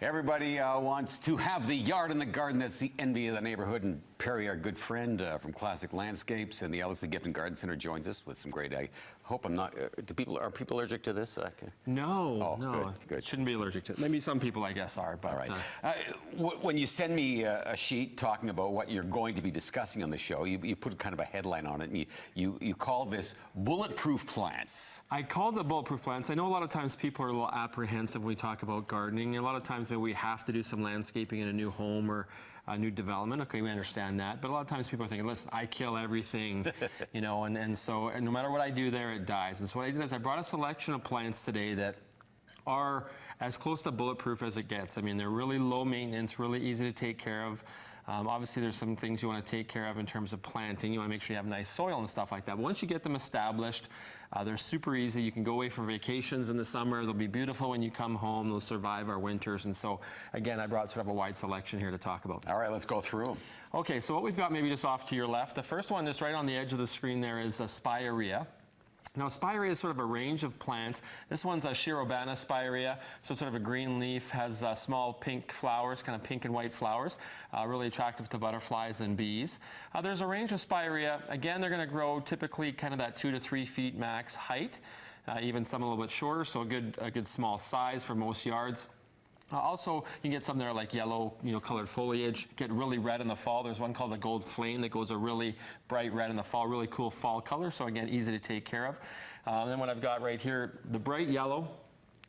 Everybody wants to have the yard and the garden that's the envy of the neighborhood. And Perry, our good friend from Classic Landscapes and the Ellerslie Gift and Garden Center, joins us with some great. I hope I'm not. Are people allergic to this? No, oh, no. Good. Shouldn't be allergic to it. Maybe some people, I guess, are. But all right. When you send me a sheet talking about what you're going to be discussing on the show, you put kind of a headline on it, and you call this bulletproof plants. I call it bulletproof plants. I know a lot of times people are a little apprehensive when we talk about gardening. A lot of times maybe we have to do some landscaping in a new home or a new development. Okay, we understand that. But a lot of times people are thinking, listen, I kill everything, you know, and so no matter what I do there, it dies. And so what I did is I brought a selection of plants today that are as close to bulletproof as it gets. I mean, they're really low maintenance, really easy to take care of. Obviously, there's some things you want to take care of in terms of planting. You want to make sure you have nice soil and stuff like that. Once you get them established, they're super easy. You can go away for vacations in the summer. They'll be beautiful when you come home. They'll survive our winters. And so, again, I brought sort of a wide selection here to talk about. All right, let's go through them. Okay, so what we've got maybe just off to your left. The first one just right on the edge of the screen there is a spirea. Now, spirea is sort of a range of plants. This one's a Shirobana spirea, so sort of a green leaf, has small pink flowers, kind of pink and white flowers, really attractive to butterflies and bees. There's a range of spirea. Again, they're going to grow typically kind of that 2 to 3 feet max height, even some a little bit shorter, so a good small size for most yards. Also, you can get some that are like yellow, colored foliage, get really red in the fall. There's one called the Gold Flame that goes a really bright red in the fall, really cool fall color. So again, easy to take care of. Then what I've got right here, the bright yellow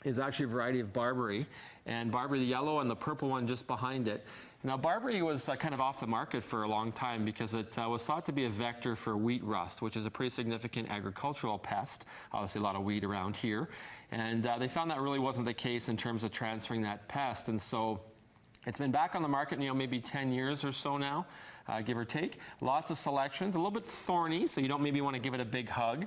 is actually a variety of barberry. And barberry the yellow and the purple one just behind it. Now, barberry was kind of off the market for a long time because it was thought to be a vector for wheat rust, which is a pretty significant agricultural pest. Obviously, a lot of wheat around here. And they found that really wasn't the case in terms of transferring that pest. And so it's been back on the market, maybe 10 years or so now, give or take. Lots of selections, a little bit thorny, so you don't maybe want to give it a big hug.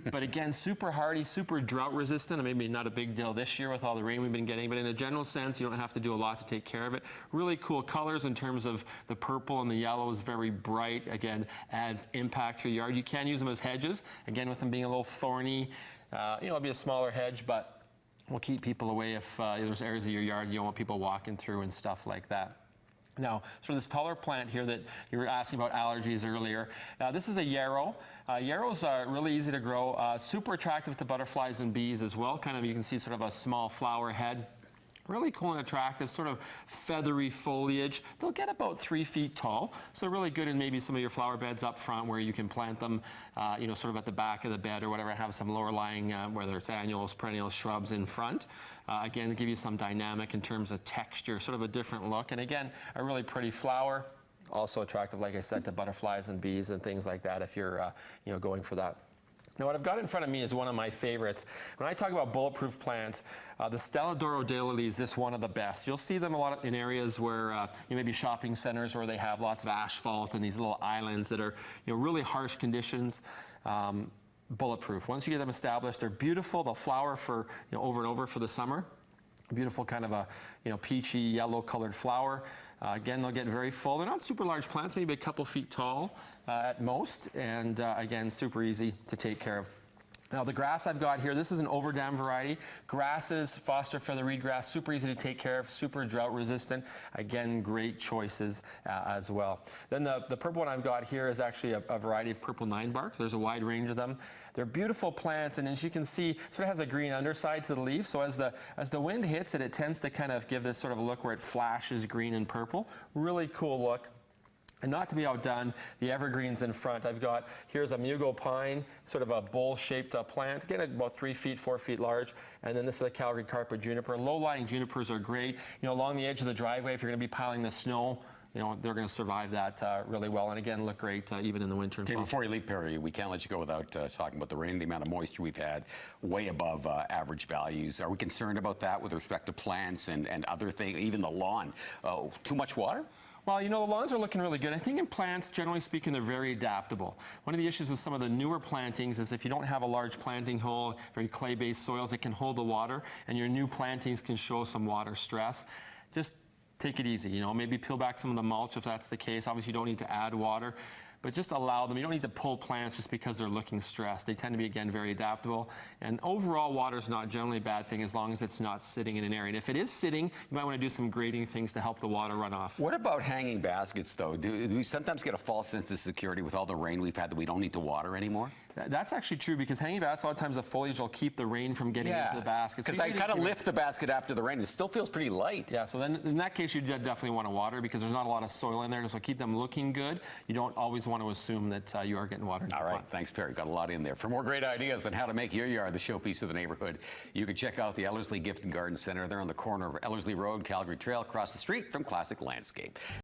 But again, super hardy, super drought resistant, and maybe not a big deal this year with all the rain we've been getting, but in a general sense, you don't have to do a lot to take care of it. Really cool colors in terms of the purple and the yellow is very bright. Again, adds impact to your yard. You can use them as hedges. Again, with them being a little thorny, it'll be a smaller hedge, but will keep people away if there's areas of your yard you don't want people walking through and stuff like that. Now, so this taller plant here that you were asking about allergies earlier, this is a yarrow. Yarrows are really easy to grow, super attractive to butterflies and bees as well. Kind of, you can see sort of a small flower head. Really cool and attractive, sort of feathery foliage. They'll get about 3 feet tall, so really good in maybe some of your flower beds up front where you can plant them, sort of at the back of the bed or whatever, have some lower lying, whether it's annuals, perennials, shrubs in front. Again, to give you some dynamic in terms of texture, sort of a different look. And again, a really pretty flower, also attractive, like I said, to butterflies and bees and things like that if you're, going for that. Now, what I've got in front of me is one of my favorites. When I talk about bulletproof plants, the Stella Daylilies is just one of the best. You'll see them a lot in areas where maybe shopping centers where they have lots of asphalt and these little islands that are really harsh conditions. Bulletproof. Once you get them established, they're beautiful. They'll flower for over and over for the summer. Beautiful kind of a peachy yellow colored flower. Again, they'll get very full. They're not super large plants, maybe a couple feet tall at most, and again, super easy to take care of. Now, the grass I've got here, this is an overdam variety. Grasses, Foster feather reed grass, super easy to take care of, super drought resistant. Again, great choices as well. Then the purple one I've got here is actually a variety of purple 9-bark. There's a wide range of them. They're beautiful plants, and as you can see, sort of has a green underside to the leaf. So as the wind hits it, it tends to kind of give this sort of look where it flashes green and purple. Really cool look. And not to be outdone, the evergreens in front. I've got, here's a Mugo pine, sort of a bowl-shaped plant, again about 3 feet, 4 feet large. And then this is a Calgary carpet juniper. Low-lying junipers are great. Along the edge of the driveway, if you're going to be piling the snow, they're going to survive that really well. And again, look great even in the winter and fall. Before you leave, Perry, we can't let you go without talking about the rain, the amount of moisture we've had, way above average values. Are we concerned about that with respect to plants and other things, even the lawn? Too much water? Well, the lawns are looking really good. I think in plants, generally speaking, they're very adaptable. One of the issues with some of the newer plantings is if you don't have a large planting hole, very clay-based soils, it can hold the water, and your new plantings can show some water stress. Just take it easy, maybe peel back some of the mulch if that's the case. Obviously, you don't need to add water. but just allow them. You don't need to pull plants just because they're looking stressed. They tend to be, again, very adaptable. And overall, water is not generally a bad thing as long as it's not sitting in an area. And if it is sitting, you might want to do some grading things to help the water run off. What about hanging baskets, though? Do we sometimes get a false sense of security with all the rain we've had that we don't need to water anymore? That's actually true, because hanging baskets, a lot of times the foliage will keep the rain from getting into the basket. Because I kind of lift the basket after the rain. It still feels pretty light. Yeah, so then in that case, you definitely want to water, because there's not a lot of soil in there, so keep them looking good. You don't always want to assume that you are getting water. All right, thanks, Perry. Got a lot in there. For more great ideas on how to make your yard the showpiece of the neighborhood, you can check out the Ellerslie Gift and Garden Center. They're on the corner of Ellerslie Road, Calgary Trail, across the street from Classic Landscape.